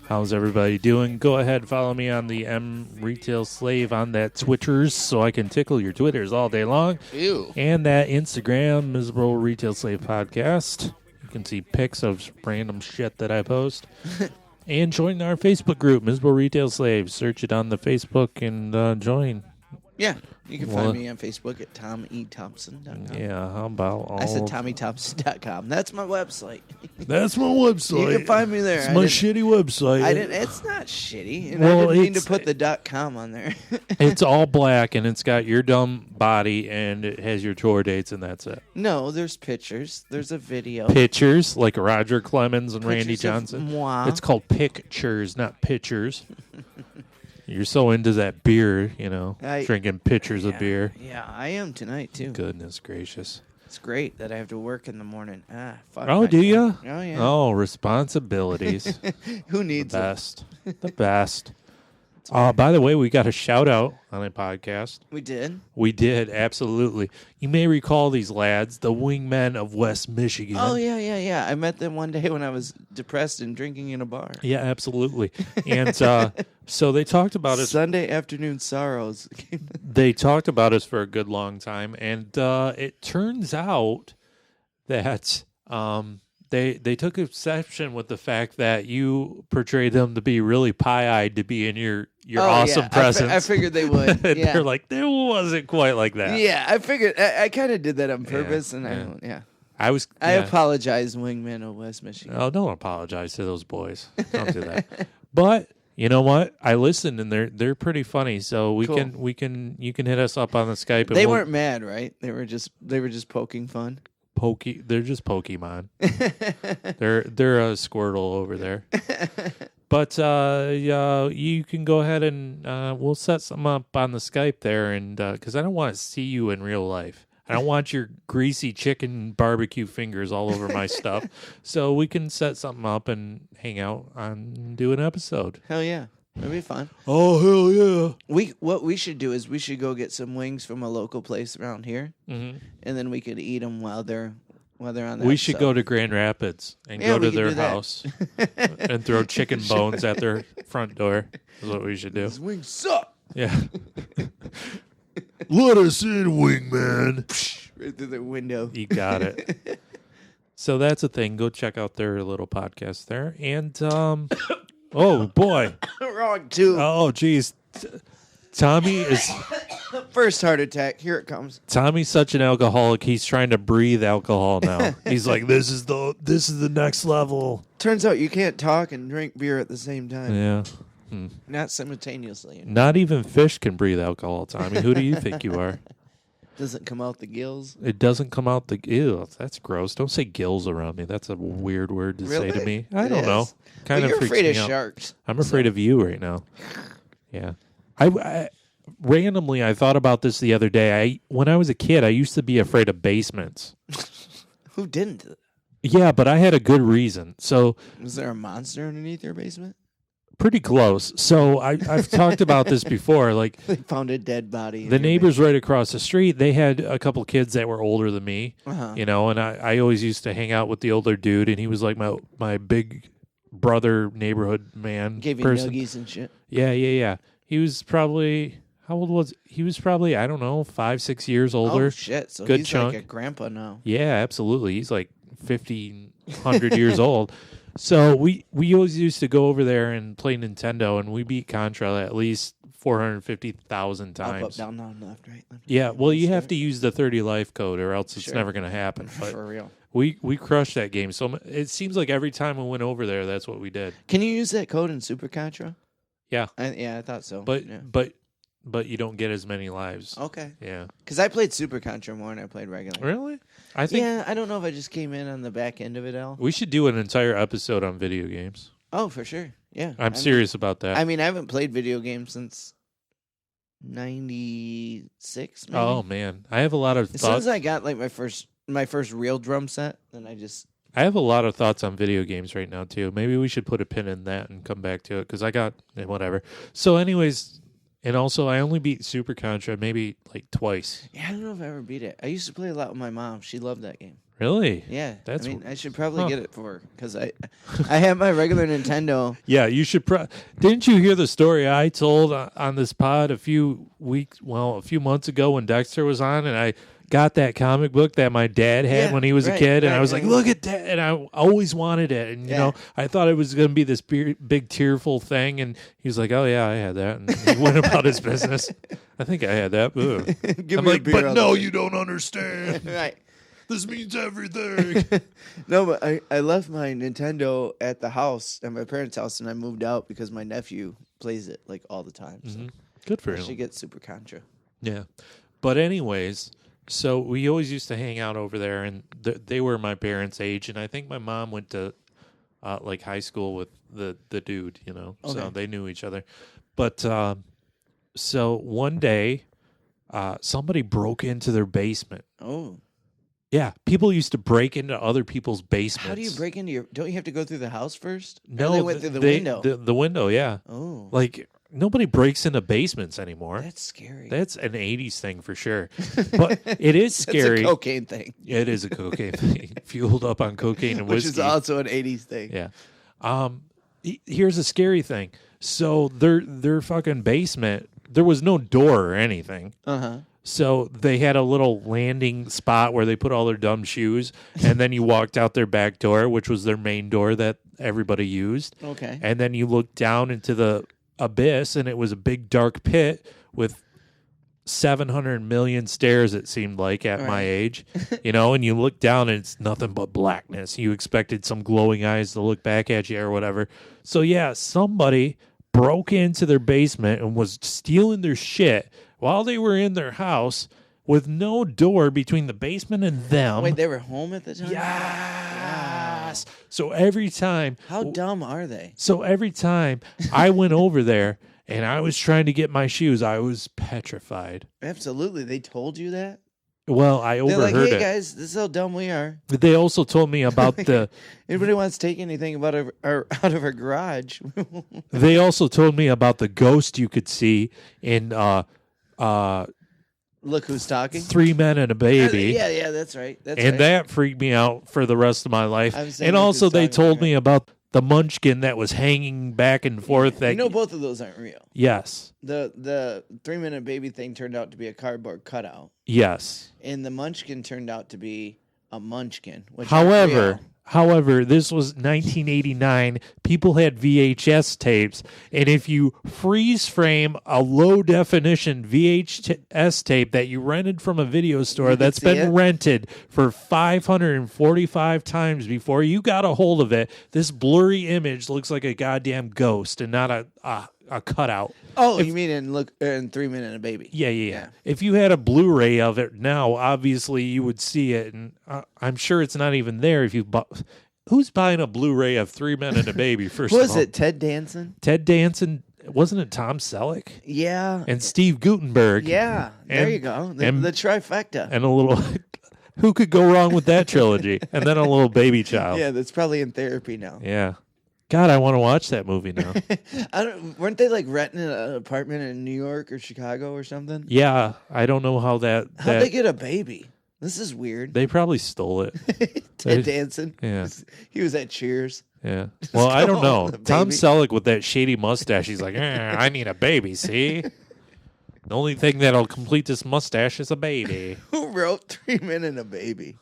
How's everybody doing? Go ahead, follow me on the M Retail Slave on that Twitchers so I can tickle your Twitters all day long. Ew. And that Instagram, Miserable Retail Slave Podcast. You can see pics of random shit that I post. And join our Facebook group, Miserable Retail Slave. Search it on the Facebook and join. Yeah, you can find me on Facebook at TommyThompson.com. Yeah, how about all... I said TommyThompson.com. That's my website. That's my website. You can find me there. It's my shitty website. It's not shitty. And Well, I didn't mean to put the .com on there. It's all black, and it's got your dumb body, and it has your tour dates, and that's it. No, there's pictures. There's a video. Pictures, like Roger Clemens and Randy Pictures of Johnson. moi. It's called pictures, not pictures. You're so into that beer, you know, drinking pitchers of beer. Yeah, I am tonight, too. Goodness gracious. It's great that I have to work in the morning. Fuck. Oh, do you? Oh, yeah. Oh, responsibilities. Who needs the best? The best. By the way, we got a shout out on a podcast. We did? We did, absolutely. You may recall these lads, the WingMen of West Michigan. Oh, yeah. I met them one day when I was depressed and drinking in a bar. Yeah, absolutely. And so they talked about us. Sunday afternoon sorrows. They talked about us for a good long time. And it turns out that they took exception with the fact that you portrayed them to be really pie-eyed to be in your awesome presence. I figured they would. And Yeah. they're like, it wasn't quite like that. Yeah, I figured. I kind of did that on purpose. I apologize, Wingmen of West Michigan. Oh, don't apologize to those boys. Don't do that. But you know what? I listened, and they're pretty funny. So you can hit us up on the Skype. And They weren't mad, right? They were just poking fun. They're just Pokemon. they're a Squirtle over there. But you can go ahead and we'll set some up on the Skype there, and because I don't want to see you in real life. I don't want your greasy chicken barbecue fingers all over my stuff. So we can set something up and hang out and do an episode. Hell yeah. That'd be fun. Oh, hell yeah. What we should do is we should go get some wings from a local place around here, and then we could eat them while they're on that. We should go to Grand Rapids and go to their house and throw chicken bones at their front door. Is what we should do. These wings suck. Yeah. Let us in, Wingman. Right through the window. You got it. So that's a thing. Go check out their little podcast there. And, oh, boy. Wrong, too. Oh, geez. Tommy is... First heart attack. Here it comes. Tommy's such an alcoholic. He's trying to breathe alcohol now. He's like, this is the next level. Turns out you can't talk and drink beer at the same time. Yeah. Not simultaneously. Not even fish can breathe alcohol, Tommy. Who do you think you are? Doesn't come out the gills. It doesn't come out the... Ew, that's gross. Don't say gills around me. That's a weird word to say to me. I don't know. Kind of you're freaks afraid me of out. sharks. I'm afraid of you right now. Yeah. I randomly, I thought about this the other day. When I was a kid, I used to be afraid of basements. Who didn't? Yeah, but I had a good reason. So... Was there a monster underneath your basement? Pretty close. So I've talked about this before. Like they found a dead body. The neighbors right across the street, they had a couple kids that were older than me, uh-huh. And I always used to hang out with the older dude, and he was like my big brother neighborhood man. Gave you person. nuggies and shit. Yeah. He was probably, How old was he? Was probably, I don't know, 5-6 years older. Oh, shit. So Good he's chunk. like a grandpa now. Yeah, absolutely. He's like 100 years old. So we always used to go over there and play Nintendo, and we beat Contra at least 450,000 times. Up, down, left, right. Left, Yeah, right, well, you left, have to use the 30 life code, or else it's Sure. never going to happen. But For real. we crushed that game. So it seems like every time we went over there, that's what we did. Can you use that code in Super Contra? Yeah, I thought so. but yeah. but you don't get as many lives. Okay. Yeah. Because I played Super Contra more than I played regular. Really? I think Yeah, I don't know if I just came in on the back end of it all. we should do an entire episode on video games. Oh, for sure. Yeah. I'm serious about that. I mean, I haven't played video games since 96, maybe. Oh man, I have a lot of As soon thoughts. as I got like my first real drum set, then I have a lot of thoughts on video games right now too. Maybe we should put a pin in that and come back to it because I got whatever. So, anyways, and also I only beat Super Contra maybe like twice. Yeah, I don't know if I ever beat it. I used to play a lot with my mom. She loved that game. Really? Yeah, That's- I mean, I should probably get it for her because I have my regular Nintendo. Yeah, you should. Didn't you hear the story I told on this pod a few months ago when Dexter was on, and I got that comic book that my dad had Yeah, when he was a right, kid, and I right, was like, right. "Look at that!" And I always wanted it, and you know, I thought it was going to be this big tearful thing, and he was like, "Oh yeah, I had that," and he went about his business. I think I had that. Ugh. Give I'm me a like, beer, but I'll no, do it." you don't understand. Right. This means everything. No, but I left my Nintendo at the house, at my parents' house, and I moved out because my nephew plays it like all the time. So Good for I him. should get Super Contra. Yeah. But anyways, so we always used to hang out over there, and they were my parents' age, and I think my mom went to like high school with the dude, you know, so Okay. they knew each other. But so one day, somebody broke into their basement. Oh. Yeah, people used to break into other people's basements. How do you break into your... Don't you have to go through the house first? Or No, they went through the window. The window, yeah. Oh. Like, nobody breaks into basements anymore. That's scary. That's an 80s thing for sure. But it is scary. It's a cocaine thing. It is a cocaine thing, fueled up on cocaine and Which whiskey. is also an 80s thing. Yeah. Here's a scary thing. So their fucking basement, there was no door or anything. Uh-huh. So they had a little landing spot where they put all their dumb shoes, and then you walked out their back door, which was their main door that everybody used. Okay. And then you looked down into the abyss, and it was a big dark pit with 700 million stairs, it seemed like, at my age. You know, and you look down, and it's nothing but blackness. You expected some glowing eyes to look back at you or whatever. So, yeah, somebody broke into their basement and was stealing their shit while they were in their house with no door between the basement and them. Wait, they were home at the time? Yes. So every time. How dumb are they? So every time I went over there and I was trying to get my shoes, I was petrified. Absolutely. They told you that? Well, I They're overheard like, hey, it. guys, this is how dumb we are. They also told me about the. Anybody wants to take anything about our out of our garage? They also told me about the ghost you could see in Look who's talking. 3 Men and a Baby. Yeah, that's right. That's And right. that freaked me out for the rest of my life. I'm saying And Look also, Who's they Talking, told right. me about the munchkin that was hanging back and forth. That You know, both of those aren't real. Yes. The 3 Minute Baby thing turned out to be a cardboard cutout, Yes. and the Munchkin turned out to be a munchkin. Which However, this was 1989. People had VHS tapes, and if you freeze frame a low definition VHS tape that you rented from a video store that's see been it? rented for 545 times before you got a hold of it, this blurry image looks like a goddamn ghost and not a cutout. Oh, you mean in 3 Minute and a Baby? Yeah. If you had a Blu-ray of it now, obviously you would see it, and I'm sure it's not even there. If you who's buying a Blu-ray of 3 Men and a Baby? First, Was of all, it Ted Danson? Ted Danson? Wasn't it Tom Selleck Yeah. and Steve Guttenberg? Yeah. There And- you go. and- The trifecta. and a little. Who could go wrong with that trilogy? And then a little baby child. Yeah, that's probably in therapy now. Yeah. God, I want to watch that movie now. Weren't they like renting an apartment in New York or Chicago or something? Yeah, I don't know how that. How'd they get a baby? This is weird. They probably stole it. Ted Danson. Yeah. He was at Cheers. Yeah. Well, I don't come know. on with a Tom baby. Selleck with that shady mustache. He's like, I need a baby. See. The only thing that'll complete this mustache is a baby. Who wrote 3 Men and a Baby?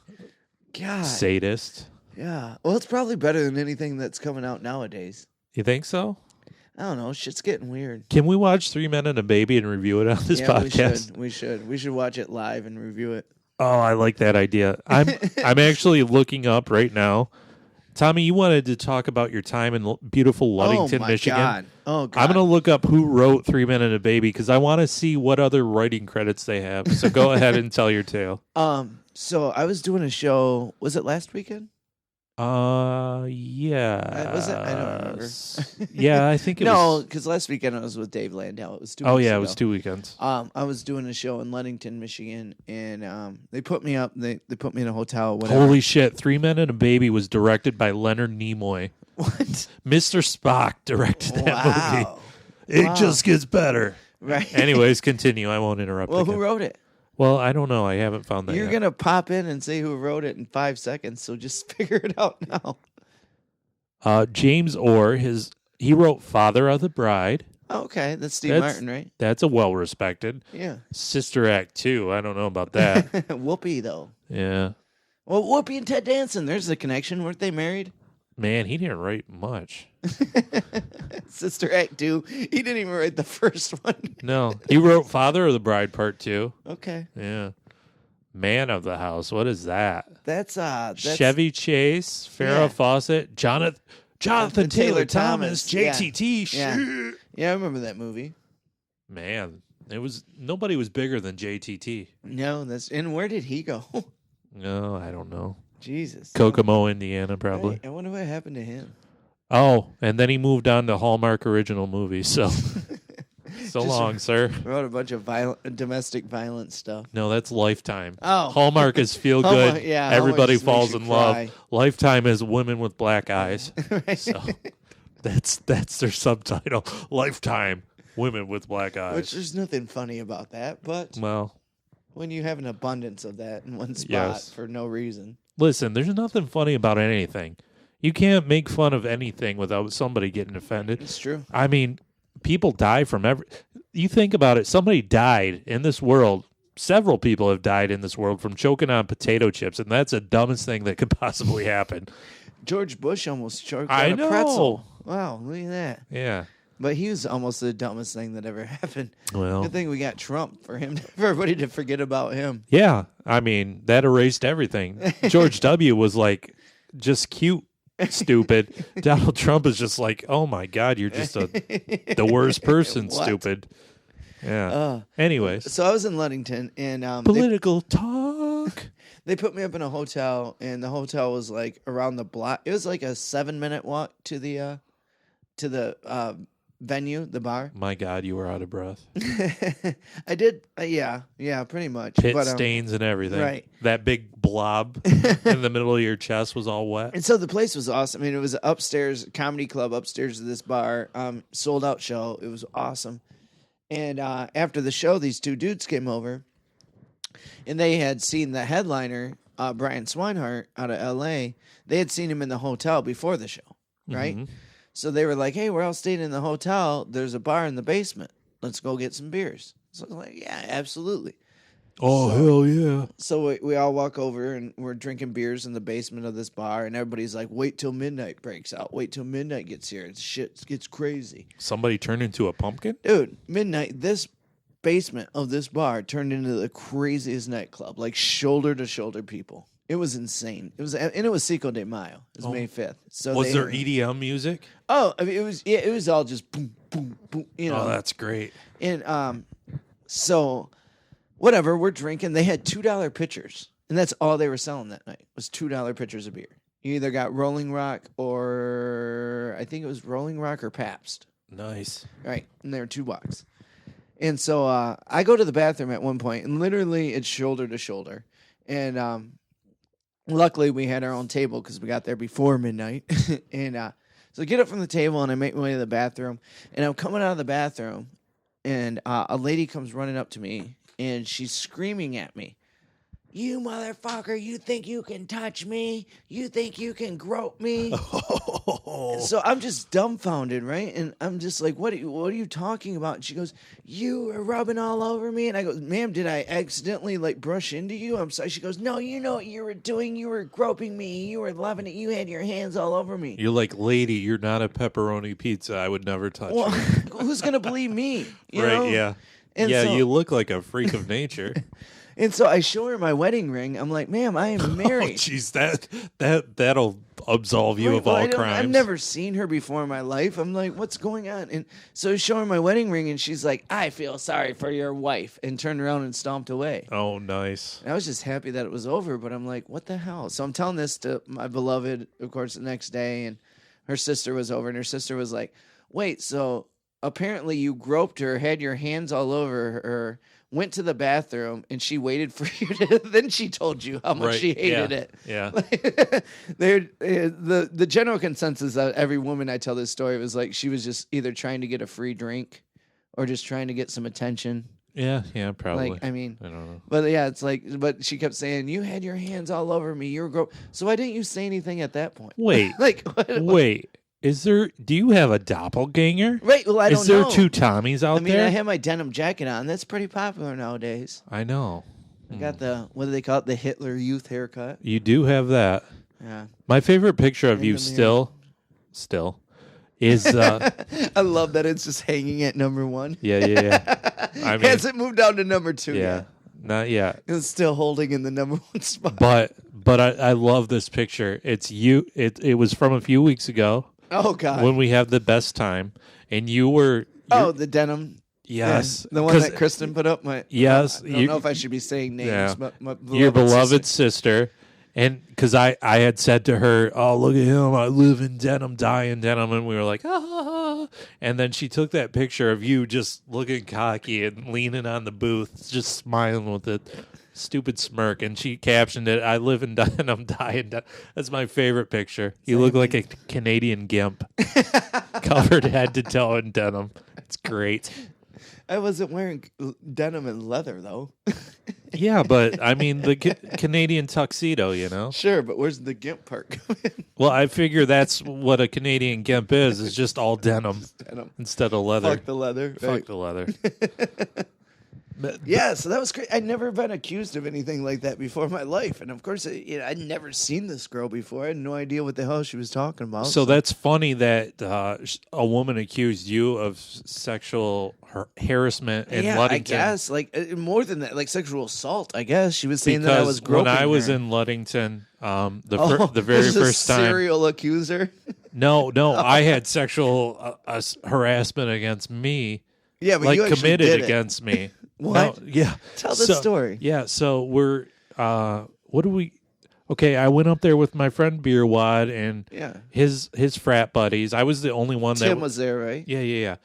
God. Sadist. Yeah. Well, it's probably better than anything that's coming out nowadays. You think so? I don't know. Shit's getting weird. Can we watch 3 Men and a Baby and review it on this podcast? We should. We should watch it live and review it. Oh, I like that idea. I'm actually looking up right now. Tommy, you wanted to talk about your time in beautiful Ludington, Michigan. God. Oh, God. I'm going to look up who wrote 3 Men and a Baby because I want to see what other writing credits they have. So go ahead and tell your tale. So I was doing a show. Was it last weekend? Yeah. Was it? I don't remember. Yeah, I think it was. No, because last weekend I was with Dave Landau. It was 2 weeks Oh, yeah, ago. it was 2 weekends. I was doing a show in Ludington, Michigan, and they put me up. They put me in a hotel. Whatever. Holy shit! 3 Men and a Baby was directed by Leonard Nimoy. What? Mr. Spock directed that movie. Wow. It just gets better. Right. Anyways, continue. I won't interrupt. Well, again. who wrote it? Well, I don't know. I haven't found that You're yet. going to pop in and say who wrote it in 5 seconds, so just figure it out now. James Orr, he wrote Father of the Bride. Oh, okay, that's Steve Martin, right? That's a well-respected. Yeah. Sister Act 2. I don't know about that. Whoopi, though. Yeah. Well, Whoopi and Ted Danson, there's the connection. Weren't they married? Man, he didn't write much. Sister Act 2. He didn't even write the first one. No. He wrote Father of the Bride Part 2. Okay. Yeah. Man of the House. What is that? That's Chevy Chase, Farrah Yeah. Fawcett, Jonathan Taylor Thomas, JTT. Yeah. Shit. Yeah, I remember that movie. Man, nobody was bigger than JTT. No, and where did he go? No, I don't know. Jesus. Kokomo, Indiana, probably. Right. I wonder what happened to him. Oh, and then he moved on to Hallmark original movies. So, so long, sir. Wrote a bunch of domestic violence stuff. No, that's Lifetime. Oh. Hallmark is feel good. Hallmark, yeah, Everybody Hallmark just falls makes in you love. cry. Lifetime is women with black eyes. Right. So that's their subtitle. Lifetime, women with black eyes. Which there's nothing funny about that, but Well, when you have an abundance of that in one spot Yes. for no reason. listen, there's nothing funny about anything. You can't make fun of anything without somebody getting offended. It's true. I mean, people die from you think about it, somebody died in this world. Several people have died in this world from choking on potato chips, and that's the dumbest thing that could possibly happen. George Bush almost choked I on know. a pretzel. Wow, look at that. Yeah. But he was almost the dumbest thing that ever happened. Well, Good thing we got Trump for everybody to forget about him. yeah. I mean, that erased everything. George W. was like just cute, stupid. Donald Trump is just like, oh my God, you're just the worst person, What? stupid. Yeah. Anyways, So I was in Ludington, and political talk. they put me up in a hotel, and the hotel was like around the block. It was like a 7-minute walk to the venue, the bar. My God, you were out of breath. I did, yeah, pretty much. Pit But, stains and everything. right. That big blob in the middle of your chest was all wet. And so the place was awesome. I mean, it was upstairs, comedy club upstairs of this bar, sold out show. It was awesome. And after the show, these two dudes came over, and they had seen the headliner, Brian Swinehart, out of L.A. They had seen him in the hotel before the show, right? Mm-hmm. So they were like, hey, we're all staying in the hotel. There's a bar in the basement. Let's go get some beers. So I was like, yeah, absolutely. Oh, hell yeah. So we all walk over, and we're drinking beers in the basement of this bar, and everybody's like, wait till midnight breaks out. Wait till midnight gets here. Shit gets crazy. Somebody turned into a pumpkin? Dude, midnight, this basement of this bar turned into the craziest nightclub, like shoulder-to-shoulder people. It was insane. It was Cinco de Mayo. It was May 5th. So Was there EDM music? Oh, I mean, it was all just boom, boom, boom, you know. Oh, that's great. And so whatever, we're drinking. They had $2 pitchers, and that's all they were selling that night was $2 pitchers of beer. You either got Rolling Rock or I think it was Rolling Rock or Pabst. Nice. Right, and they were $2. And so I go to the bathroom at one point, and literally it's shoulder to shoulder. And luckily we had our own table because we got there before midnight. And so I get up from the table, and I make my way to the bathroom. And I'm coming out of the bathroom, and a lady comes running up to me, and she's screaming at me. you motherfucker, you think you can touch me? You think you can grope me? So I'm just dumbfounded, right? And I'm just like, what are you talking about? And she goes, you were rubbing all over me. And I go, ma'am, did I accidentally like brush into you? I'm sorry. She goes, no, you know what you were doing. You were groping me. You were loving it. You had your hands all over me. You're like, lady, you're not a pepperoni pizza. I would never touch Well, you. who's going to believe me? You Right, know? yeah. And yeah, so- you look like a freak of nature. And so I show her my wedding ring. I'm like, ma'am, I am Oh, married. jeez, that'll absolve you Right, of well, all I've crimes. never seen her before in my life. I'm like, what's going on? And so I show her my wedding ring, and she's like, I feel sorry for your wife, and turned around and stomped away. Oh, nice. And I was just happy that it was over, but I'm like, what the hell? So I'm telling this to my beloved, of course, the next day, and her sister was over, and her sister was like, wait, so apparently you groped her, had your hands all over her, went to the bathroom, and she waited for you to, then she told you how much Right, she hated it. Yeah. The general consensus of every woman I tell this story was like she was just either trying to get a free drink or just trying to get some attention. Yeah, probably. Like, I mean, I don't know. but yeah, it's like, but she kept saying, you had your hands all over me. You were so why didn't you say anything at that point? Wait, Like, wait. Do you have a doppelganger? Right. Well, I don't know. Is there two Tommies out I mean, there? I have my denim jacket on. That's pretty popular nowadays. I know. I got what do they call it? The Hitler Youth haircut. You do have that. Yeah. My favorite picture of In you the mirror. still is I love that it's just hanging at number 1. yeah. I mean, Hasn't moved down to number 2 yeah, yet. not yet. It's still holding in the number 1 spot. But I love this picture. It's you. It was from a few weeks ago Oh, God. when we have the best time, and you're The denim. yes, Yeah, the one 'cause- that Kristen put up. Yes, I don't know if I should be saying names, Yeah. but my your beloved sister. sister. And because I had said to her, oh, look at him. I live in denim, die in denim. And we were like, ah. And then she took that picture of you just looking cocky and leaning on the booth, just smiling with a stupid smirk. And she captioned it, I live in denim, die in denim. That's my favorite picture. You look like a Canadian gimp, covered head to toe in denim. It's great. I wasn't wearing denim and leather, though. Yeah, but I mean, the Canadian tuxedo, you know? Sure, but where's the gimp part coming? Well, I figure that's what a Canadian gimp is just all denim Denim. instead of leather. Fuck the leather. Fuck Right. the leather. Yeah, so that was great. I'd never been accused of anything like that before in my life. And of course, I'd never seen this girl before. I had no idea what the hell she was talking about. So that's funny that a woman accused you of sexual harassment in yeah, Ludington. I guess. Like, more than that, like sexual assault, I guess. She was saying that I was Because when groping I was her. in Ludington, the Oh, very this is a first time. serial accuser? No, I had sexual harassment against me. Yeah, but Like you actually committed did it. against me. What? No, yeah. Tell the story. Yeah, so we're what do we okay, I went up there with my friend Beerwad and Yeah. his frat buddies. I was the only one that Tim was there, right? Yeah.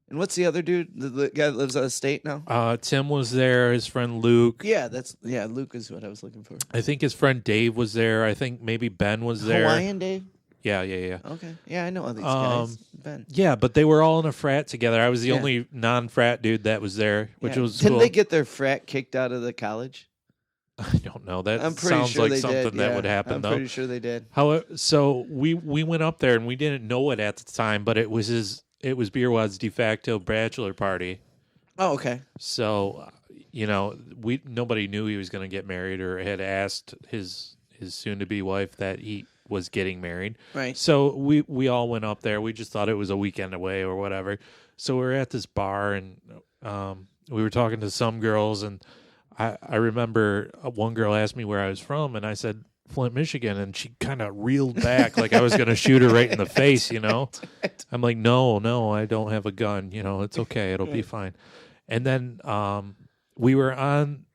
And what's the other dude? The guy that lives out of state now? Tim was there, his friend Luke. Yeah, Luke is what I was looking for. I think his friend Dave was there. I think maybe Ben was there. Hawaiian Dave? Yeah. Okay. Yeah, I know all these guys. Ben. Yeah, but they were all in a frat together. I was the only non-frat dude that was there, which Yeah. was Didn't cool. they get their frat kicked out of the college? I don't know. That I'm pretty sounds sure like they something did. that Yeah, would happen, I'm though. pretty sure they did. However, so we went up there and we didn't know it at the time, but it was Beerwad's de facto bachelor party. Oh, okay. So, nobody knew he was going to get married or had asked his soon to be wife that he was getting married. Right. So we all went up there. We just thought it was a weekend away or whatever. So we were at this bar and we were talking to some girls, and I remember one girl asked me where I was from, and I said Flint, Michigan, and she kind of reeled back like I was going to shoot her right in the face, you know. I'm like, no, I don't have a gun. You know, it's okay. It'll be fine. And then we were on,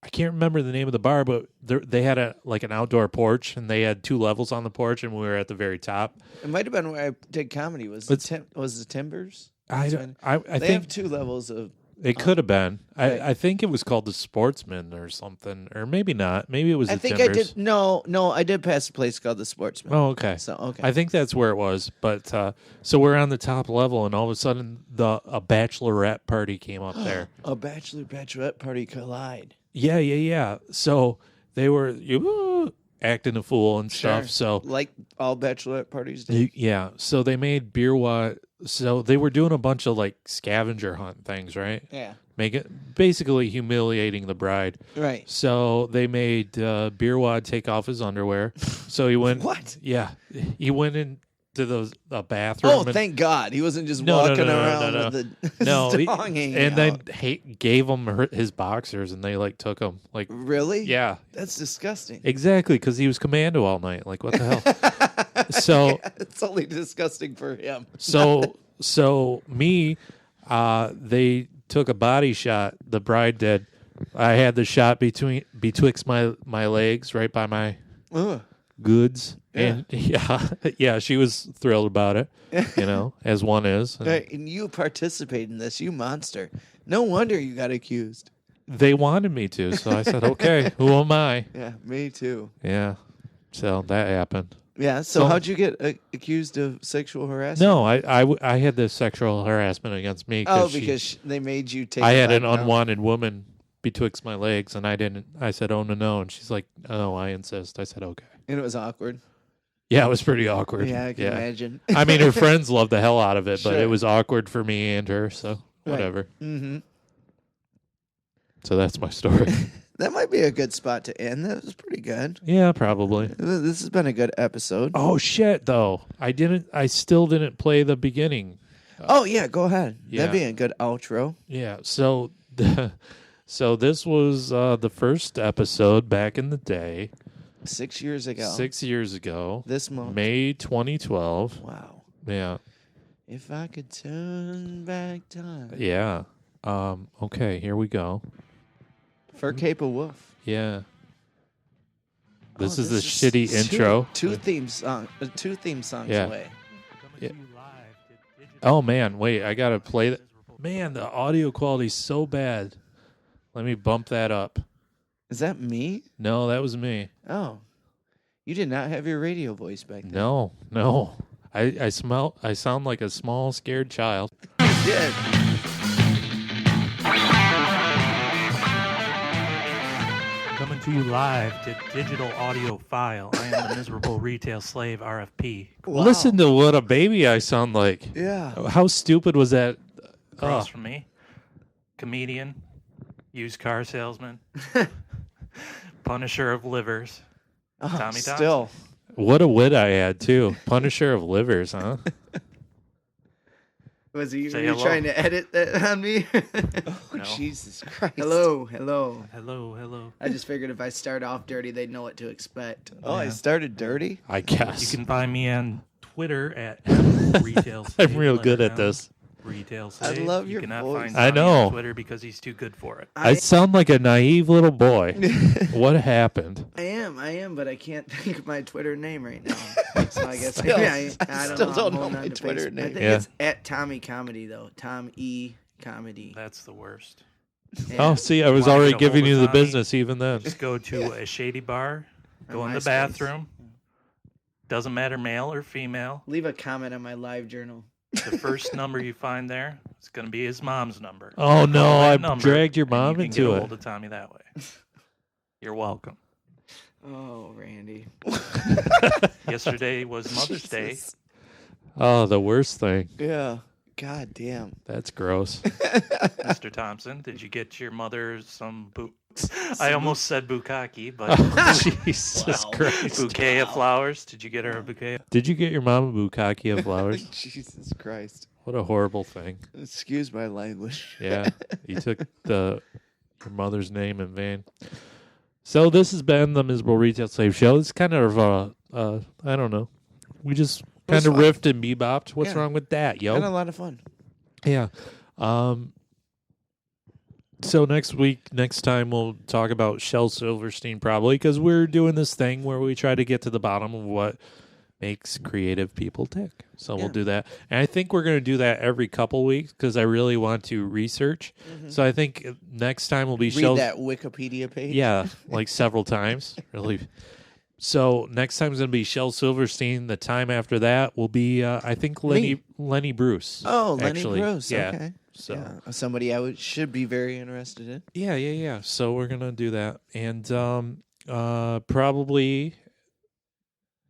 I can't remember the name of the bar, but they had an outdoor porch, and they had 2 levels on the porch, and we were at the very top. It might have been where I did comedy. Was the Timbers? I They think have 2 levels of. it could have been. Right. I think it was called the Sportsman or something, or maybe not. Maybe it was I the think Timbers. I did. No, I did pass a place called the Sportsman. Oh, okay. So okay. I think that's where it was. But so we're on the top level, and all of a sudden, a bachelorette party came up there. A bachelorette party collide. Yeah. So they were acting a fool and stuff. Sure. So Like all bachelorette parties do. yeah. So they made beer wad. So they were doing a bunch of like scavenger hunt things, right? Yeah. Make it basically humiliating the bride. Right. So they made beer wad take off his underwear. So he went. What? Yeah, he went into the bathroom. Oh, and, thank God. He wasn't just No, walking no, around with the no, he- dong hanging and out. then gave him his boxers, and they like took him. Like, Really? yeah, That's disgusting. exactly, because he was commando all night. Like, what the hell? So, It's only disgusting for him. so me, they took a body shot. The bride did. I had the shot betwixt my legs, right by my Ugh. goods. Yeah. And yeah, she was thrilled about it, as one is. And Right, and you participate in this, you monster. No wonder you got accused. they wanted me to, so I said, okay, who am I? Yeah, me too. Yeah. So that happened. Yeah, so So- how'd you get accused of sexual harassment? No, I had this sexual harassment against me Oh, she- because they made you take I it had an back down. unwanted woman betwixt my legs, and I didn't. I said, oh, no. And she's like, oh, I insist. I said, okay. And it was awkward. Yeah, it was pretty awkward. Yeah, I can imagine. I mean, her friends loved the hell out of it, but Sure. it was awkward for me and her, so whatever. Mm-hmm. So that's my story. That might be a good spot to end. That was pretty good. Yeah, probably. This has been a good episode. Oh, shit, though. I still didn't play the beginning. Oh, yeah, go ahead. Yeah. That'd be a good outro. Yeah, so so this was the first episode back in the day, 6 years ago. 6 years ago, This month. May 2012. Wow. Yeah, If I could turn back time. yeah. Okay, here we go. For Cape of Wolf. Yeah. This Oh, is the shitty two- intro. Two theme songs Yeah. away. Yeah. Oh man, wait, I gotta play that. Man, the audio quality's so bad. Let me bump that up. Is that me? No, that was me. Oh. You did not have your radio voice back then. No. I sound like a small, scared child. You did. Coming to you live to digital audio file. I am the miserable retail slave RFP. Wow. Listen to what a baby I sound like. Yeah. How stupid was that? Across Oh, from me, comedian, used car salesman, punisher of livers. Oh, Tommy Thompson. still. what a wit I had, too. Punisher of livers, huh? Was he Say were you hello. trying to edit that on me? Oh, No. Jesus Christ. Hello. Hello. I just figured if I start off dirty, they'd know what to expect. Oh, I Yeah. started dirty? I You guess. can find me on Twitter at retail slave. I'm real good at Underground this. Retail I slave. love you your cannot voice. find I Tommy know. on Twitter because he's too good for it. I sound like a naive little boy. What happened? I am, but I can't think of my Twitter name right now. So I guess Still- I I don't still know. don't I'm know holding my on to Twitter Facebook. name. I think Yeah. it's at Tommy Comedy though. Tom E Comedy. That's the worst. Yeah. Oh, see, I was Want me already to giving hold you it, the Tommy? business even then. Just go to a shady bar, go On in the MySpace. bathroom. Doesn't matter male or female. Leave a comment on my live journal. The first number you find there, it's going to be his mom's number. Oh, no, Call that I number, dragged your and mom you can into get a it. hold of Tommy that way. You're welcome. Oh, Randy. Yesterday was Mother's Day. Jesus. Oh, the worst thing. Yeah. God damn. That's gross. Mr. Thompson, did you get your mother some I almost said bukkake, but Jesus Christ. bouquet of flowers. Did you get her a bouquet? Did you get your mom a bukkake of flowers? Jesus Christ. What a horrible thing. Excuse my language. Yeah, you took your mother's name in vain. So this has been the Miserable Retail Slave Show. It's kind of, I don't know. We just kind of fun. riffed and bebopped. What's Yeah. wrong with that, yo? Had a lot of fun. Yeah. So next time we'll talk about Shel Silverstein probably because we're doing this thing where we try to get to the bottom of what makes creative people tick. So we'll Yeah. do that. And I think we're going to do that every couple weeks because I really want to research. So I think next time will be Read Shel. that Wikipedia page. Yeah, like several times. Really. So next time is going to be Shel Silverstein. The time after that will be, I think, Lenny Bruce. Oh, Lenny actually. Bruce. Yeah. Okay. So Yeah, somebody should be very interested in. yeah. So we're gonna do that, and probably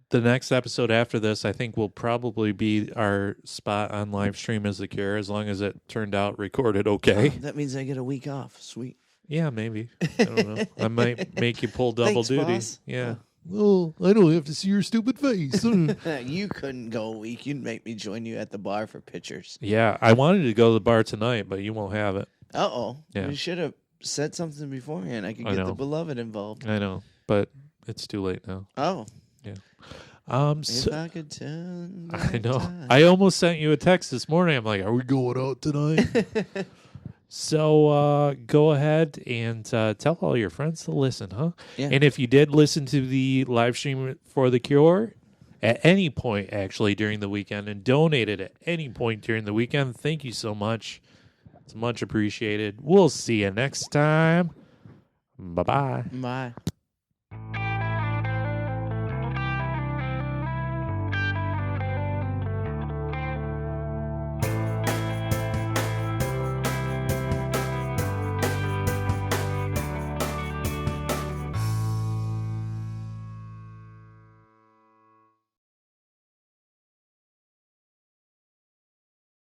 the next episode after this, I think, will probably be our spot on Livestream as the Cure, as long as it turned out recorded okay. Oh, that means I get a week off. Sweet. Yeah, maybe. I don't know. I might make you pull double Thanks, duty. boss. Yeah. Well, I don't have to see your stupid face. You couldn't go a week. You'd make me join you at the bar for pictures. Yeah, I wanted to go to the bar tonight, but you won't have it. Uh-oh. Yeah. You should have said something beforehand. I could I get know. the beloved involved. I know, but it's too late now. Oh. Yeah. If I could turn I know. time. I almost sent you a text this morning. I'm like, are we going out tonight? So go ahead and tell all your friends to listen, huh? Yeah. And if you did listen to the live stream for The Cure at any point, actually, during the weekend, and donated at any point during the weekend, thank you so much. It's much appreciated. We'll see you next time. Bye-bye. Bye.